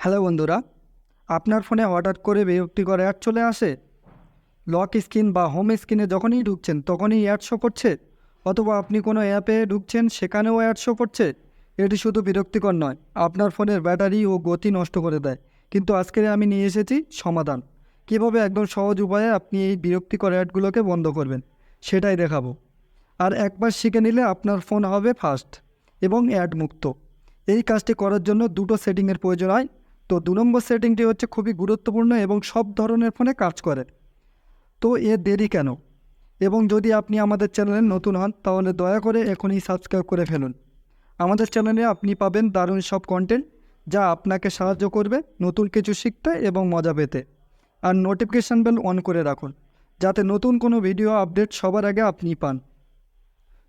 Hello বন্ধুরা, আপনার ফোনে হঠাৎ করে বিরক্তিকর অ্যাড চলে আসে। লক স্ক্রিন বা হোম স্ক্রিনে যখনই ঢুকছেন তখনই অ্যাড শো করছে, অথবা আপনি কোনো অ্যাপে ঢুকছেন সেখানেও অ্যাড শো করছে। এটি শুধু বিরক্তিকর নয়, আপনার ফোনের ব্যাটারি ও গতি নষ্ট করে দেয়। কিন্তু আজকে আমি নিয়ে এসেছি সমাধান। কীভাবে একদম সহজ উপায়ে আপনি এই বিরক্তিকর অ্যাডগুলোকে বন্ধ করবেন সেটাই দেখাবো। আর একবার শিখে নিলে আপনার ফোন হবে ফাস্ট এবং অ্যাড মুক্ত। এই কাজটি করার জন্য দুটো সেটিংয়ের প্রয়োজন হয়। তো 2 নম্বর সেটিংটি হচ্ছে খুবই গুরুত্বপূর্ণ এবং সব ধরনের ফোনে কাজ করে। তো দেরি কেন? এবং যদি আপনি আমাদের চ্যানেলে নতুন হন তাহলে দয়া করে এখনই সাবস্ক্রাইব করে ফেলুন। আমাদের চ্যানেলে আপনি পাবেন দারুণ সব কন্টেন্ট, যা আপনাকে সাহায্য করবে নতুন কিছু শিখতে এবং মজা পেতে। আর নোটিফিকেশান বেল অন করে রাখুন, যাতে নতুন কোনো ভিডিও আপডেট সবার আগে আপনি পান।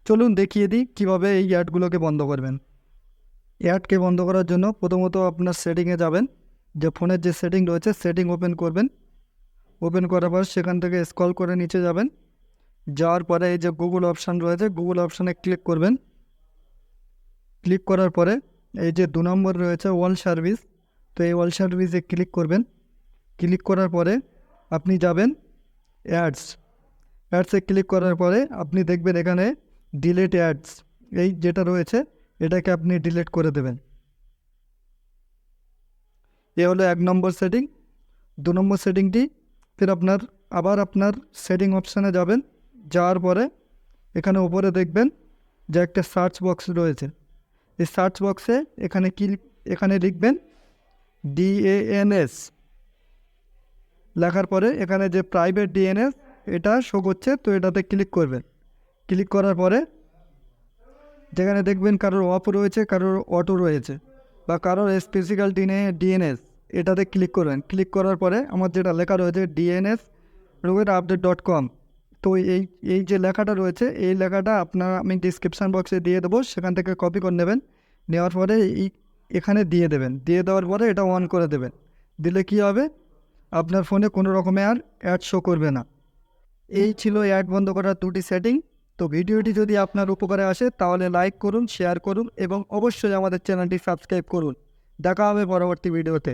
চলুন দেখিয়ে দিই কীভাবে এই অ্যাডগুলোকে বন্ধ করবেন। অ্যাডকে বন্ধ করার জন্য প্রথমত আপনার সেটিংয়ে যাবেন। যে ফোনের যে সেটিং রয়েছে সেটিং ওপেন করবেন। ওপেন করার পর সেখান থেকে স্ক্রল করে নিচে যাবেন। যাওয়ার পরে এই যে গুগল অপশান রয়েছে, গুগল অপশানে ক্লিক করবেন। ক্লিক করার পরে এই যে 2 নম্বর রয়েছে অল সার্ভিস, তো এই অল সার্ভিসে ক্লিক করবেন। ক্লিক করার পরে আপনি যাবেন অ্যাডসে ক্লিক করার পরে আপনি দেখবেন এখানে ডিলিট অ্যাডস, এই যেটা রয়েছে এটাকে আপনি ডিলিট করে দেবেন। এ হলো 1 নম্বর সেটিং। 2 নম্বর সেটিংটি ফির আবার আপনার সেটিং অপশানে যাবেন। যাওয়ার পরে এখানে উপরে দেখবেন যে একটা সার্চ বক্স রয়েছে। এই সার্চ বক্সে এখানে লিখবেন DANS। লেখার পরে এখানে যে প্রাইভেট DNS এটা শো করছে, তো এটাতে ক্লিক করবেন। ক্লিক করার পরে যেখানে দেখবেন কারোর অফ রয়েছে, কারোর অটো রয়েছে, বা কারোর স্পেসিক্যাল DNS, এটাতে ক্লিক করবেন। ক্লিক করার পরে আমার যেটা লেখা রয়েছে DNS@update.com, তো এই যে লেখাটা রয়েছে এই লেখাটা আমি ডিসক্রিপশান বক্সে দিয়ে দেবো, সেখান থেকে কপি করে নেবেন। নেওয়ার পরে এখানে দিয়ে দেবেন। দিয়ে দেওয়ার পরে এটা অন করে দেবেন। দিলে কি হবে, আপনার ফোনে কোনো রকমের আর অ্যাড শো করবে না। এই ছিল অ্যাড বন্ধ করার 2টি সেটিং। তো ভিডিওটি যদি আপনার উপকারে আসে তাহলে লাইক করুন, শেয়ার করুন এবং অবশ্যই আমাদের চ্যানেলটি সাবস্ক্রাইব করুন। দেখা হবে পরবর্তী ভিডিওতে।